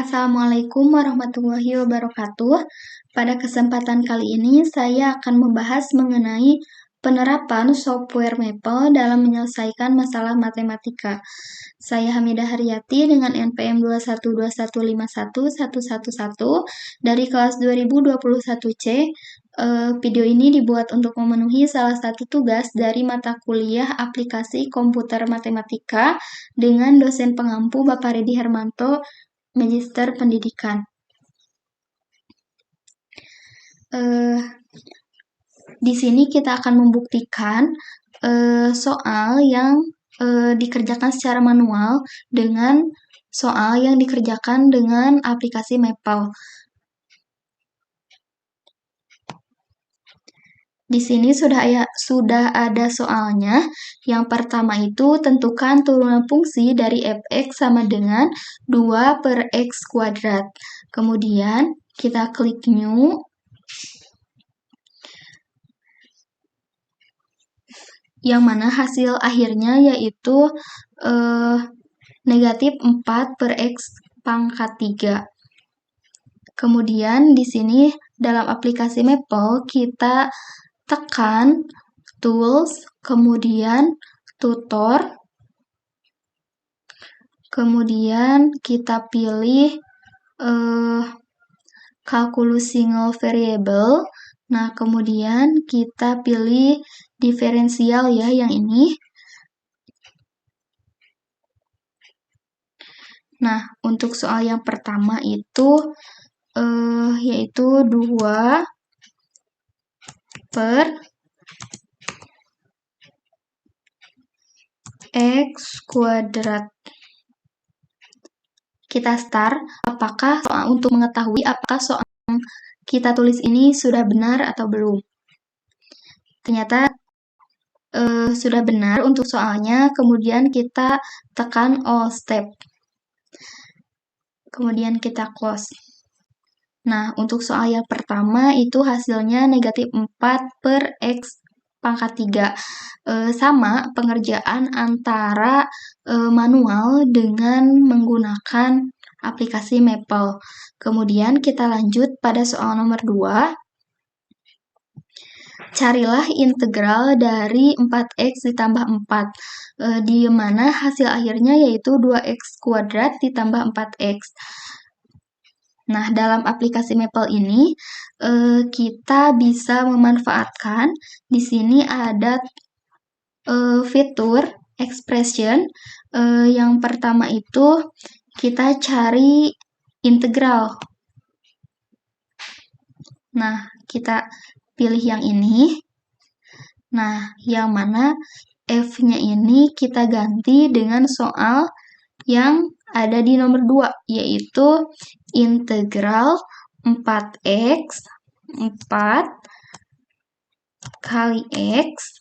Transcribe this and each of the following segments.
Assalamualaikum warahmatullahi wabarakatuh. Pada kesempatan kali ini, saya akan membahas mengenai penerapan software Maple dalam menyelesaikan masalah matematika. Saya Hamidah Haryati dengan NPM 212151111 dari kelas 2021C. Video ini dibuat untuk memenuhi salah satu tugas dari mata kuliah aplikasi komputer matematika dengan dosen pengampu Bapak Redi Hermanto, Magister Pendidikan. Di sini kita akan membuktikan soal yang dikerjakan secara manual dengan soal yang dikerjakan dengan aplikasi Maple. Di sini sudah ada soalnya. Yang pertama itu tentukan turunan fungsi dari fx sama dengan 2 per x kuadrat. Kemudian kita klik new. Yang mana hasil akhirnya yaitu negatif 4 per x pangkat 3. Kemudian di sini dalam aplikasi Maple kita tekan tools, kemudian tutor, kemudian kita pilih kalkulus single variable. Nah, kemudian kita pilih diferensial ya yang ini. Nah, untuk soal yang pertama itu yaitu 2 per x kuadrat. Kita start apakah untuk mengetahui apakah soal yang kita tulis ini sudah benar atau belum. Ternyata sudah benar untuk soalnya, kemudian kita tekan all step. Kemudian kita close. Nah, untuk soal yang pertama itu hasilnya negatif 4 per x pangkat 3. Sama pengerjaan antara manual dengan menggunakan aplikasi Maple. Kemudian kita lanjut pada soal nomor 2. Carilah integral dari 4x ditambah 4, di mana hasil akhirnya yaitu 2x kuadrat ditambah 4x. Nah, dalam aplikasi Maple ini, kita bisa memanfaatkan, di sini ada fitur expression. Yang pertama itu kita cari integral. Nah, kita pilih yang ini. Nah, yang mana f-nya ini kita ganti dengan soal yang ada di nomor 2, yaitu integral 4x 4 kali x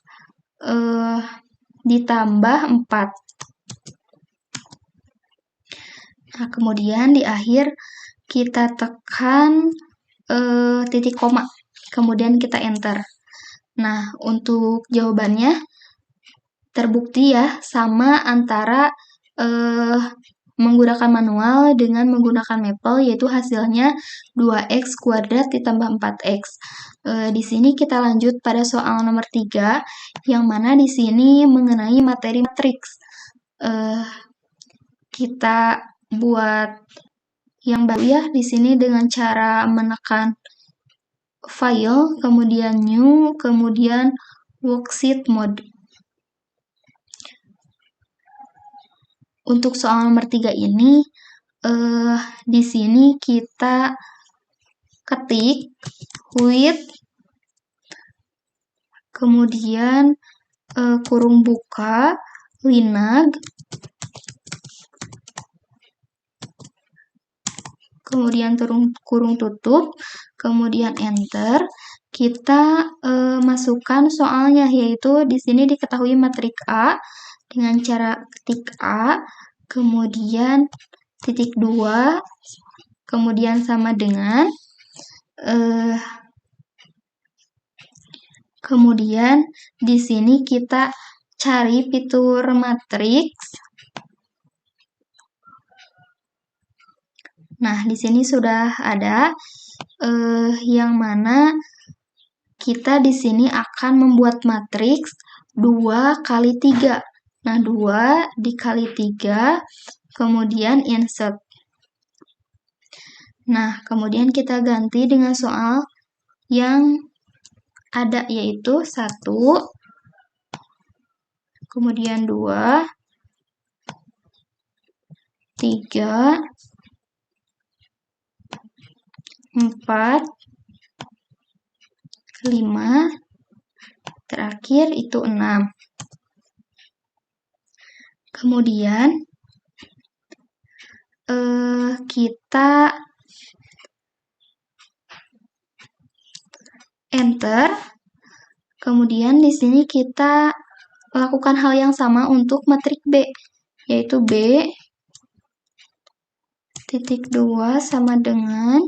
ditambah 4. Nah, kemudian di akhir kita tekan titik koma, kemudian kita enter. Nah, untuk jawabannya terbukti ya, sama antara menggunakan manual dengan menggunakan Maple, yaitu hasilnya 2x kuadrat ditambah 4x. Di sini kita lanjut pada soal nomor 3, yang mana di sini mengenai materi matriks. Kita buat yang baru ya di sini dengan cara menekan file, kemudian new, kemudian worksheet mode. Untuk soal nomor 3 ini, di sini kita ketik with, kemudian kurung buka, linag, kemudian kurung tutup, kemudian enter. Kita masukkan soalnya, yaitu di sini diketahui matrik A dengan cara ketik A, kemudian titik 2, kemudian sama dengan, kemudian di sini kita cari fitur matriks, Nah, di sini sudah ada yang mana kita di sini akan membuat matriks 2 kali 3. Nah, 2 dikali 3, kemudian insert. Nah, kemudian kita ganti dengan soal yang ada, yaitu 1, kemudian 2, 3, 4, 5, terakhir itu 6. Kemudian kita enter. Kemudian di sini kita lakukan hal yang sama untuk matrik B, yaitu B titik 2 sama dengan,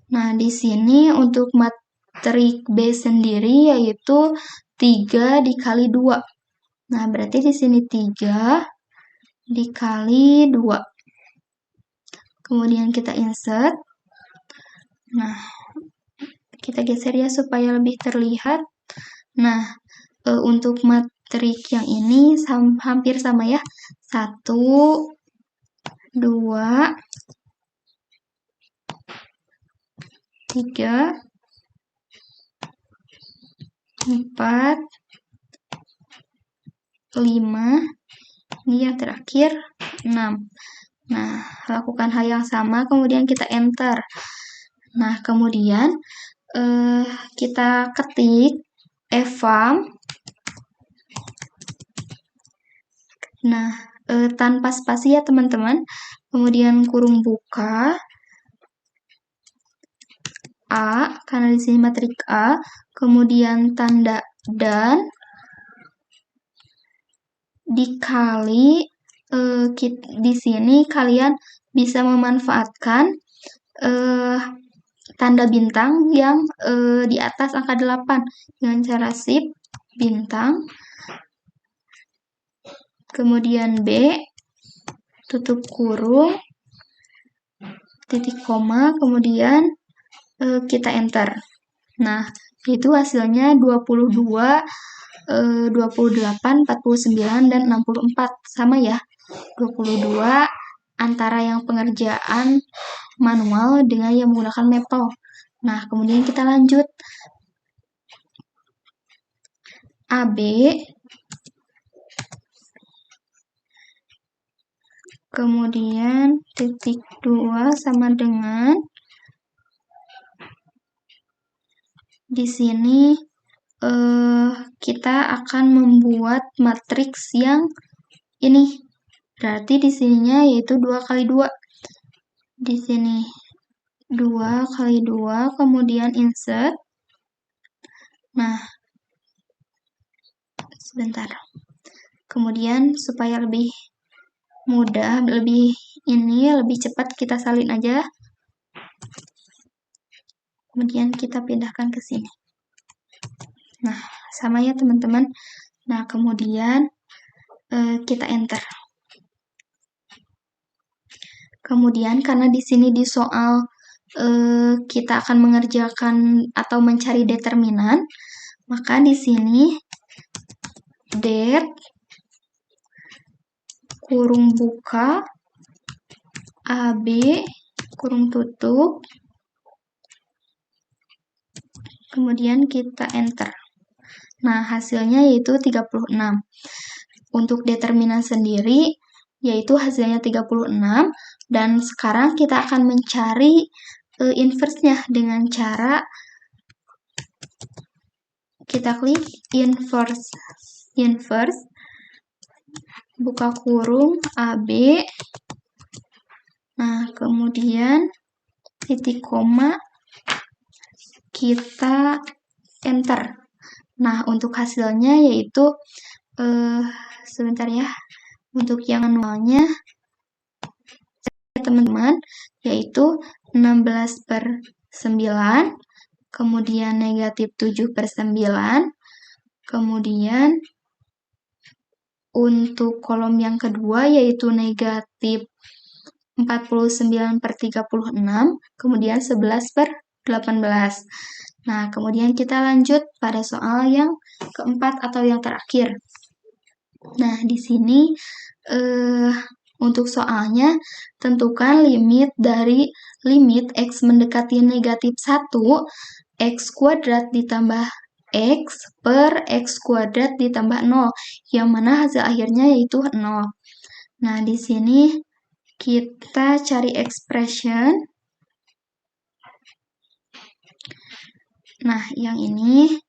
nah di sini untuk matrik B sendiri yaitu 3 dikali 2. Nah, berarti di sini 3 dikali 2. Kemudian kita insert. Nah, kita geser ya supaya lebih terlihat. Nah, untuk matrik yang ini hampir sama ya. 1, 2, 3, 4, 5, ini yang terakhir 6. Nah, lakukan hal yang sama, kemudian kita enter. Nah, kemudian kita ketik evam. Nah, tanpa spasi ya teman-teman. Kemudian kurung buka A, karena di sini matrik A, kemudian tanda dan dikali di sini kalian bisa memanfaatkan tanda bintang yang di atas angka 8 dengan cara shift bintang, kemudian B, tutup kurung, titik koma, kemudian kita enter. Nah, itu hasilnya 22, 28, 49, dan 64. Sama ya, 22 antara yang pengerjaan manual dengan yang menggunakan Maple. Nah, kemudian kita lanjut. AB, kemudian titik 2 sama dengan, di sini kita akan membuat matriks yang ini. Berarti di sininya yaitu 2 kali 2. Di sini 2 kali 2, kemudian insert. Nah, sebentar. Kemudian supaya lebih mudah, lebih cepat, kita salin aja. Kemudian kita pindahkan ke sini. Nah, sama ya teman-teman. Nah, kemudian kita enter. Kemudian karena di sini di soal kita akan mengerjakan atau mencari determinan, maka di sini det kurung buka AB kurung tutup, kemudian kita enter. Nah, hasilnya yaitu 36. Untuk determinan sendiri yaitu hasilnya 36, dan sekarang kita akan mencari inverse-nya dengan cara kita klik inverse, buka kurung AB, nah kemudian titik koma, kita enter. Nah, untuk hasilnya yaitu sebentar ya, untuk yang manualnya teman-teman yaitu 16/9, kemudian negatif 7/9, kemudian untuk kolom yang kedua yaitu negatif 49/36, kemudian 11/18. Nah, kemudian kita lanjut pada soal yang keempat atau yang terakhir. Nah, di sini untuk soalnya, tentukan limit dari limit X mendekati negatif 1, X kuadrat ditambah X per X kuadrat ditambah 0, yang mana hasil akhirnya yaitu 0. Nah, di sini kita cari expression. Nah, yang ini.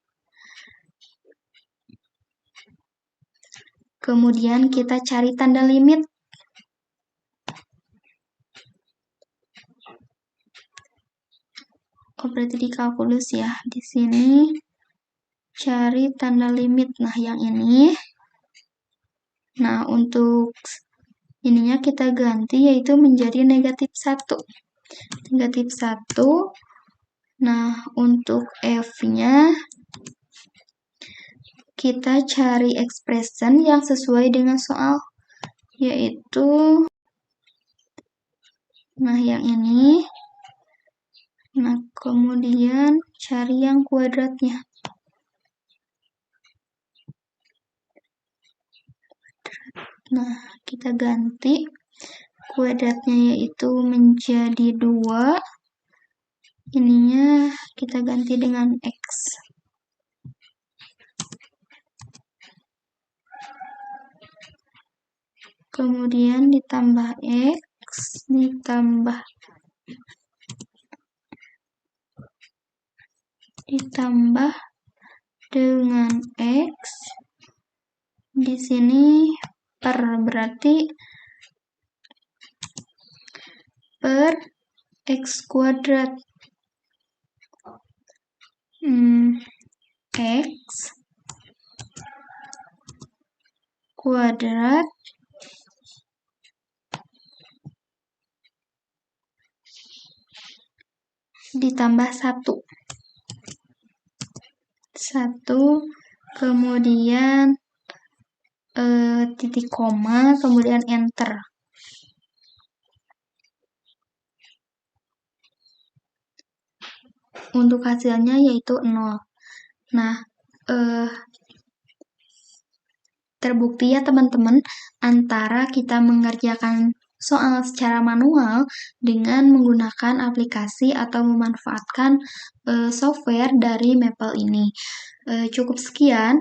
Kemudian kita cari tanda limit. Oh, berarti di kalkulus ya. Di sini cari tanda limit. Nah, yang ini. Nah, untuk ininya kita ganti yaitu menjadi negatif 1. Negatif 1. Nah, untuk F-nya kita cari expression yang sesuai dengan soal, yaitu nah yang ini. Nah, kemudian cari yang kuadratnya. Nah, kita ganti kuadratnya yaitu menjadi 2. Ininya kita ganti dengan X. Kemudian ditambah X, ditambah dengan X. Di sini berarti per X kuadrat. X kuadrat ditambah 1. Kemudian titik koma, kemudian enter. Untuk hasilnya yaitu 0. Nah, terbukti ya teman-teman, antara kita mengerjakan soal secara manual dengan menggunakan aplikasi atau memanfaatkan software dari Maple ini. Cukup sekian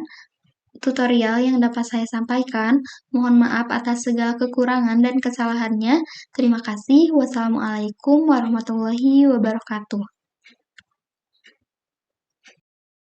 tutorial yang dapat saya sampaikan. Mohon maaf atas segala kekurangan dan kesalahannya. Terima kasih. Wassalamualaikum warahmatullahi wabarakatuh.